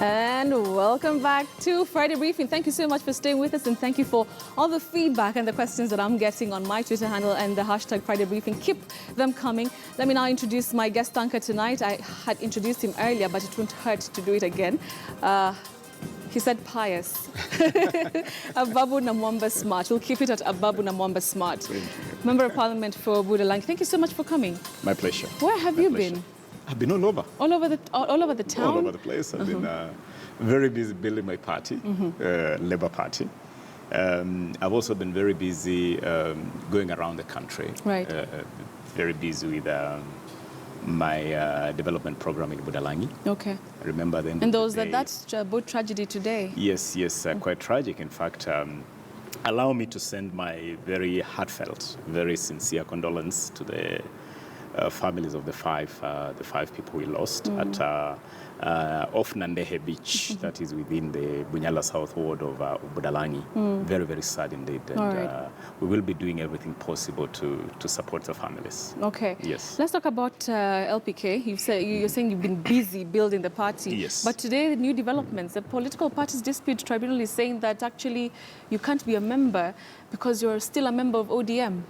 And welcome back to Friday Briefing. Thank you so much for staying with us, and thank you for all the feedback and the questions that I'm getting on my Twitter handle and the hashtag Friday Briefing. Keep them coming. Let me now introduce my guest anchor tonight. I had introduced him earlier, but it won't hurt to do it again. He said pious. Ababu Namwamba Smart. We'll keep it at Ababu Namwamba Smart. Member of Parliament for Budalangi. Thank you so much for coming. My pleasure. Where have you been? I've been all over. All over the town? All over the place. I've been very busy building my party, Labour Party. I've also been very busy going around the country. Right. Very busy with my development program in Budalangi. Okay. I remember then. And that's a boat tragedy today. Yes, quite tragic. In fact, allow me to send my very heartfelt, very sincere condolence to the families of the five people we lost at off Nandehe Beach, that is within the Bunyala South Ward of Budalangi. Very, very sad indeed. And we will be doing everything possible to support the families. Okay. Yes. Let's talk about LPK. You're saying you've been busy building the party. Yes. But today, the new developments, the Political Parties Dispute Tribunal is saying that actually you can't be a member because you're still a member of ODM.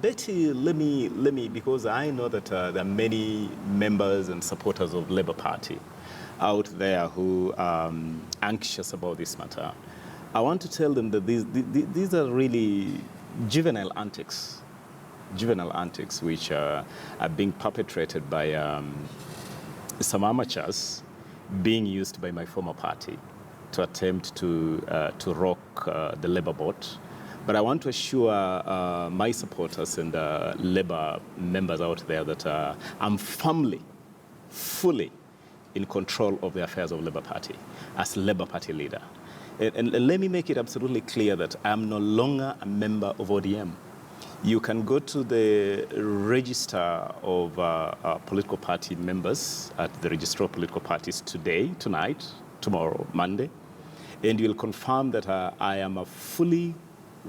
Betty, let me, because I know that there are many members and supporters of Labour Party out there who are anxious about this matter. I want to tell them that these are really juvenile antics which are being perpetrated by some amateurs being used by my former party to attempt to rock the Labour boat. But I want to assure my supporters and Labour members out there that I'm fully in control of the affairs of Labour Party as Labour Party leader. And let me make it absolutely clear that I'm no longer a member of ODM. You can go to the register of political party members at the Register of Political Parties today, tonight, tomorrow, Monday, and you'll confirm that I am a fully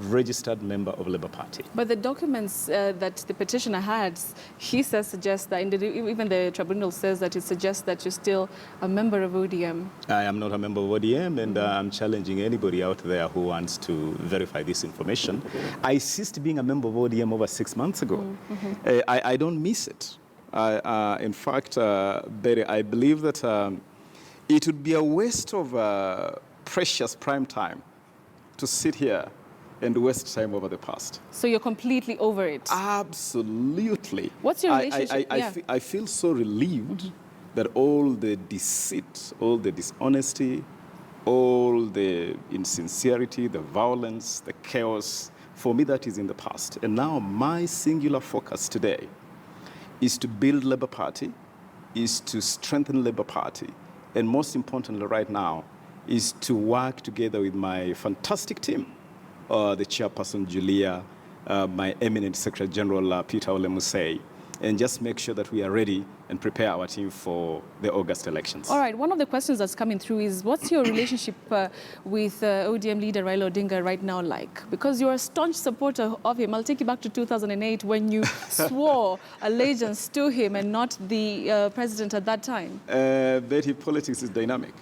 registered member of Labour Party. But the documents that the petitioner had, he says, suggest that, even the tribunal says that it suggests that you're still a member of ODM. I am not a member of ODM, and I'm challenging anybody out there who wants to verify this information. I ceased being a member of ODM over 6 months ago. I don't miss it. In fact, Betty, I believe that it would be a waste of precious prime time to sit here and waste time over the past. So you're completely over it? Absolutely. What's your relationship? I feel so relieved that all the deceit, all the dishonesty, all the insincerity, the violence, the chaos, for me that is in the past. And now my singular focus today is to build Labour Party, is to strengthen Labour Party, and most importantly right now is to work together with my fantastic team, the chairperson, Julia, my eminent Secretary General, Peter Olemusei, and just make sure that we are ready and prepare our team for the August elections. All right, one of the questions that's coming through is, what's your relationship with ODM leader Raila Odinga right now like? Because you're a staunch supporter of him. I'll take you back to 2008 when you swore allegiance to him and not the president at that time. Betty, politics is dynamic.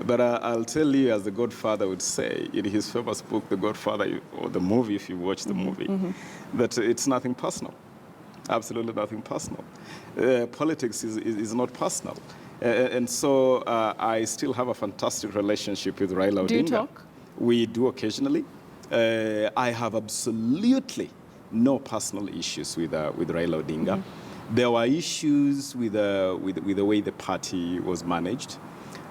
But I'll tell you, as the Godfather would say in his famous book, The Godfather, or the movie, if you watch the movie, that it's nothing personal. Absolutely nothing personal. Politics is not personal. And so I still have a fantastic relationship with Raila Odinga. Do you talk? We do occasionally. I have absolutely no personal issues with Raila Odinga. There were issues with the way the party was managed.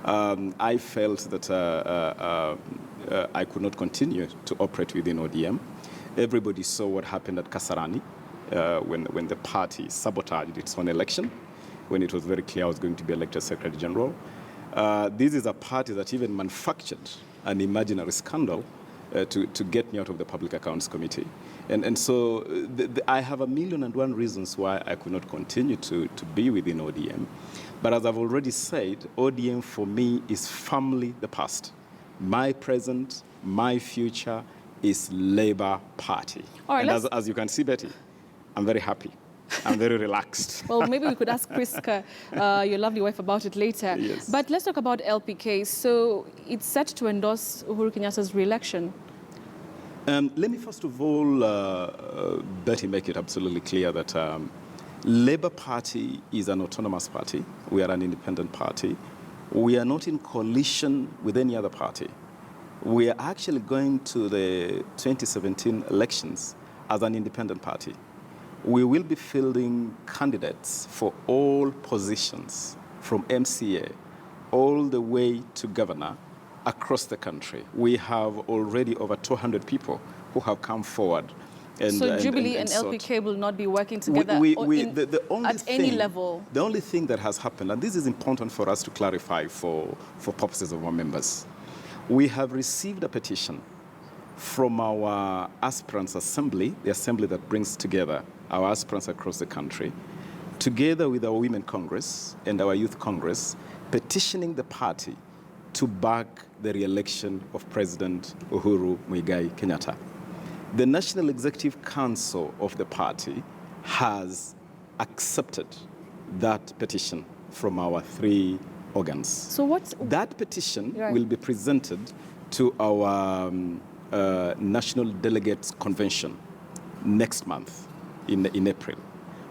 I felt that I could not continue to operate within ODM. Everybody saw what happened at Kasarani when the party sabotaged its own election, when it was very clear I was going to be elected Secretary General. This is a party that even manufactured an imaginary scandal to get me out of the Public Accounts Committee. And so I have 1,000,001 reasons why I could not continue to be within ODM. But as I've already said, ODM for me is firmly the past. My present, my future is Labour Party. All right, and as you can see, Betty, I'm very happy I'm very relaxed. Well, maybe we could ask Priska, your lovely wife, about it later. Yes. But let's talk about LPK. So it's set to endorse Uhuru Kenyatta's re-election. Let me first of all, Betty, make it absolutely clear that Labour Party is an autonomous party. We are an independent party. We are not in coalition with any other party. We are actually going to the 2017 elections as an independent party. We will be fielding candidates for all positions, from MCA all the way to governor, across the country. We have already over 200 people who have come forward. So Jubilee and LPK will not be working together at any level? The only thing that has happened, and this is important for us to clarify for purposes of our members, we have received a petition from our aspirants assembly, the assembly that brings together our aspirants across the country, together with our Women Congress and our Youth Congress, petitioning the party to back the re-election of President Uhuru Muigai Kenyatta. The National Executive Council of the party has accepted that petition from our three organs. So what's that petition will be presented to our National Delegates Convention next month in April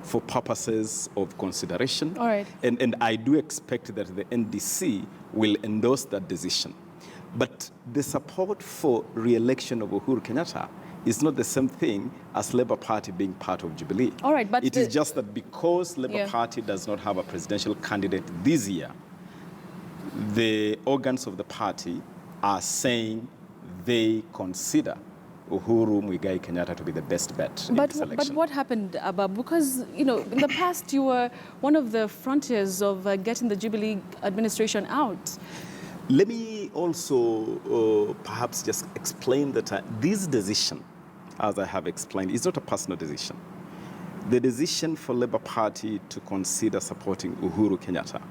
for purposes of consideration. All right. And I do expect that the NDC will endorse that decision. But the support for re-election of Uhuru Kenyatta is not the same thing as Labour Party being part of Jubilee. All right, but it is just that because Labour Party does not have a presidential candidate this year, the organs of the party are saying they consider Uhuru Muigai Kenyatta to be the best bet in this election. But what happened, Ababu? Because, you know, in the past you were one of the frontiers of getting the Jubilee administration out. Let me also perhaps just explain that this decision, as I have explained, is not a personal decision. The decision for Labour Party to consider supporting Uhuru Kenyatta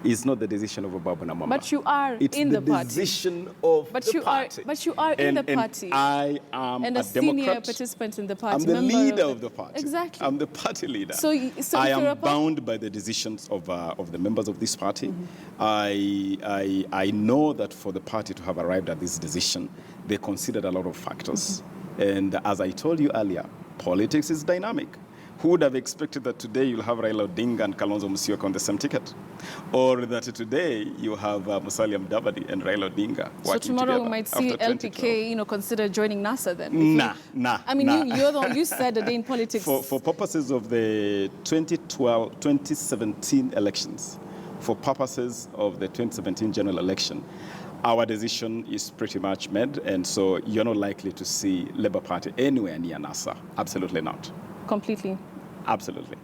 is not the decision of Ababu Namwamba. But you are in the party. It's the decision of the party. But you are in the party. And I am and a senior Democrat. participant in the party. I'm the leader of the party. Exactly. I'm the party leader. So I am bound by the decisions of the members of this party. Mm-hmm. I know that for the party to have arrived at this decision, they considered a lot of factors. Mm-hmm. And as I told you earlier, politics is dynamic. Who would have expected that today you'll have Raila Odinga and Kalonzo Musyoka on the same ticket? Or that today you have Musalia Mudavadi and Raila Odinga working together? So tomorrow we might see LPK, consider joining NASA then? Nah. I mean, you're the one, you said a day in politics. For purposes of the 2017 elections, for purposes of the 2017 general election, our decision is pretty much made, and so you're not likely to see Labour Party anywhere near NASA. Absolutely not. Completely. Absolutely.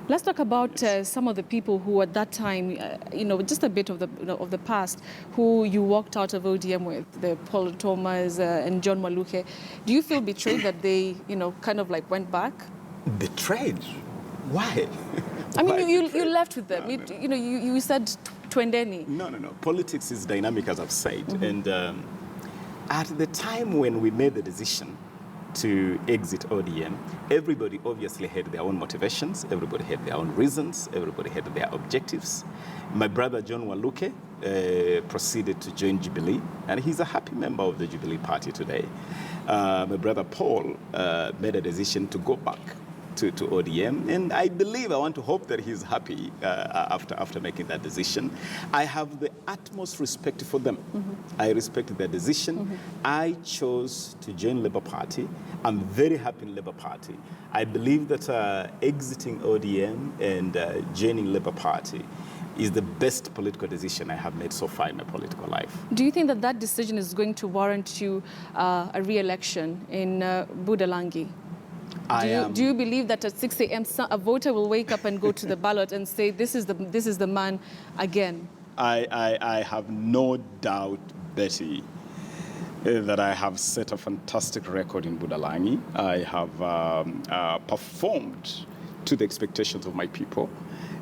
Let's talk about some of the people who at that time, just a bit of the past, who you walked out of ODM with, the Paul Thomas and John Maluke. Do you feel betrayed that they, kind of like went back? Betrayed? Why? I mean, you left with them. You said twendeni. No. Politics is dynamic, as I've said. Mm-hmm. And at the time when we made the decision to exit ODM, everybody obviously had their own motivations, everybody had their own reasons, everybody had their objectives. My brother John Waluke proceeded to join Jubilee, and he's a happy member of the Jubilee Party today. My brother Paul made a decision to go back to ODM, and I want to hope that he's happy after making that decision. I have the utmost respect for them. Mm-hmm. I respect their decision. Mm-hmm. I chose to join Labour Party. I'm very happy in Labour Party. I believe that exiting ODM and joining Labour Party is the best political decision I have made so far in my political life. Do you think that decision is going to warrant you a re-election in Budalangi? Do you believe that at 6 a.m. a voter will wake up and go to the ballot and say, this is the man again? I have no doubt, Betty, that I have set a fantastic record in Budalangi. I have performed to the expectations of my people.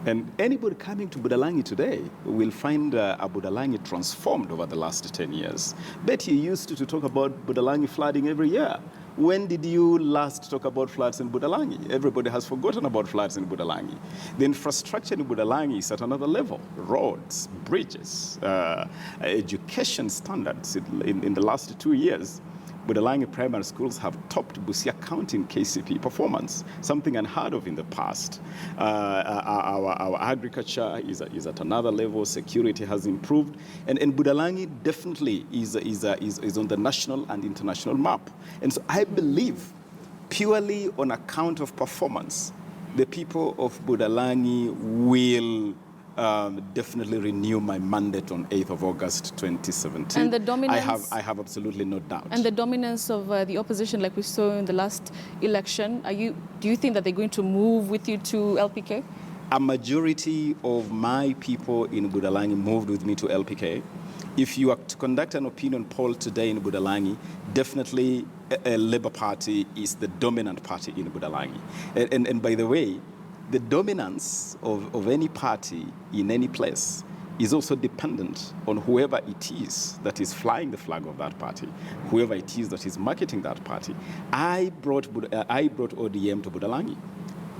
And anybody coming to Budalangi today will find a Budalangi transformed over the last 10 years. Betty used to talk about Budalangi flooding every year. When did you last talk about floods in Budalangi? Everybody has forgotten about floods in Budalangi. The infrastructure in Budalangi is at another level. Roads, bridges, education standards. In the last 2 years, Budalangi primary schools have topped Busia County in KCP performance, something unheard of in the past. Our agriculture is at another level. Security has improved, and Budalangi definitely is on the national and international map. And so I believe, purely on account of performance, the people of Budalangi will definitely renew my mandate on 8th of August 2017. And the dominance, I have absolutely no doubt. And the dominance of the opposition, like we saw in the last election, do you think that they're going to move with you to LPK? A majority of my people in Budalangi moved with me to LPK. If you are to conduct an opinion poll today in Budalangi, definitely a Labour Party is the dominant party in Budalangi. And by the way, the dominance of any party in any place is also dependent on whoever it is that is flying the flag of that party, whoever it is that is marketing that party. I brought ODM to Budalangi.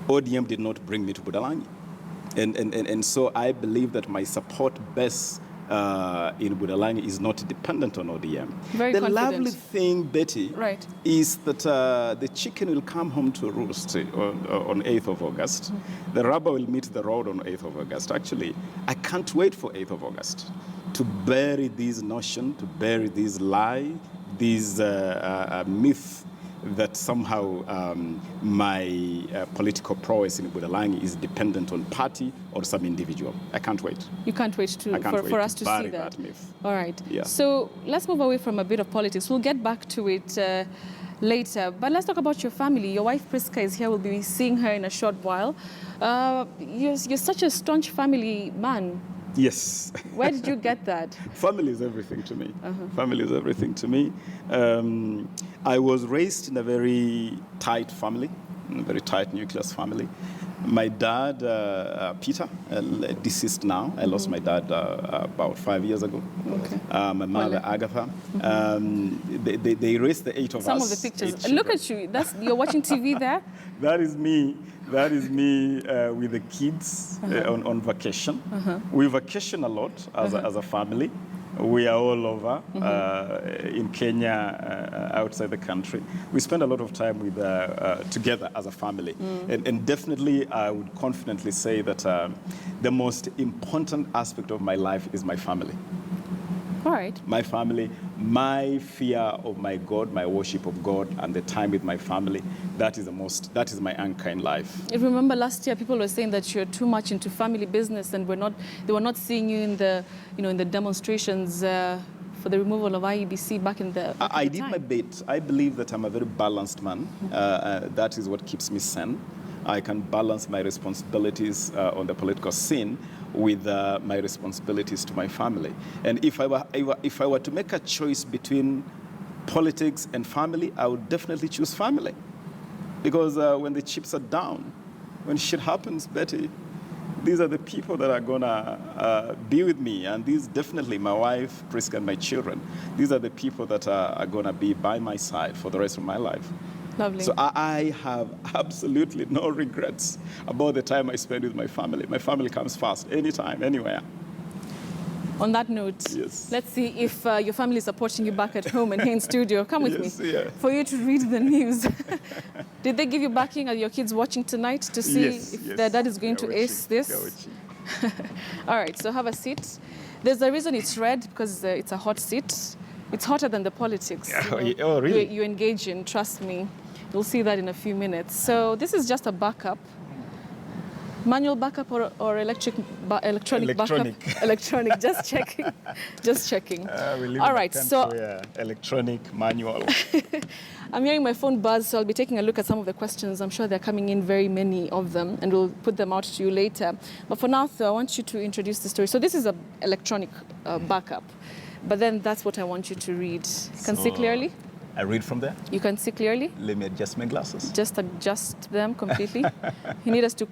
ODM did not bring me to Budalangi. And so I believe that my support base in Budalangi is not dependent on ODM. Very the confident. lovely thing, Betty, right, is that the chicken will come home to roost on 8th of August. The rubber will meet the road on 8th of August. Actually, I can't wait for 8th of August to bury this notion, to bury this lie, this myth that somehow my political prowess in Budalangi is dependent on party or some individual. I can't wait. You can't wait for us to see that myth. All right. Yeah. So let's move away from a bit of politics. We'll get back to it later. But let's talk about your family. Your wife Priska is here. We'll be seeing her in a short while. You're such a staunch family man. Yes. Where did you get that? Family is everything to me. Family is everything to me. I was raised in a very tight family, a very tight nucleus family. My dad, Peter, deceased now. I lost my dad about 5 years ago. Okay. My mother, Agatha. They raised the 8 of us. Some of the pictures. Look at you. You're watching TV there? That is me. That is me with the kids on vacation. We vacation a lot as a family. We are all over in Kenya, outside the country. We spend a lot of time together as a family. And definitely, I would confidently say that the most important aspect of my life is my family. All right. My family, my fear of my God, my worship of God, and the time with my family, that is my anchor in life. I remember last year people were saying that you're too much into family business and they were not seeing you in the demonstrations for the removal of IEBC back in the I did my bit. I believe that I'm a very balanced man. That is what keeps me sane. I can balance my responsibilities on the political scene with my responsibilities to my family. And if I were to make a choice between politics and family, I would definitely choose family. Because when the chips are down, when shit happens, Betty, these are the people that are gonna be with me. And these definitely, my wife, Priska, and my children, these are the people that are gonna be by my side for the rest of my life. Lovely. So I have absolutely no regrets about the time I spend with my family. My family comes first, anytime, anywhere. On that note, yes. Let's see if your family is supporting you back at home and here in studio. Come with me for you to read the news. Did they give you backing? Are your kids watching tonight to see if their dad is going to ace this? All right, so have a seat. There's a reason it's red, because it's a hot seat. It's hotter than the politics oh, really? you engage in, trust me. You'll see that in a few minutes. So this is just a backup. Manual backup or electronic backup? Electronic, just checking. Just checking. All right, so electronic, manual. I'm hearing my phone buzz, so I'll be taking a look at some of the questions. I'm sure they're coming in, very many of them, and we'll put them out to you later. But for now, though, I want you to introduce the story. So this is an electronic backup, but then that's what I want you to read. You can see clearly? I read from there? You can see clearly? Let me adjust my glasses. Just adjust them completely. You need us to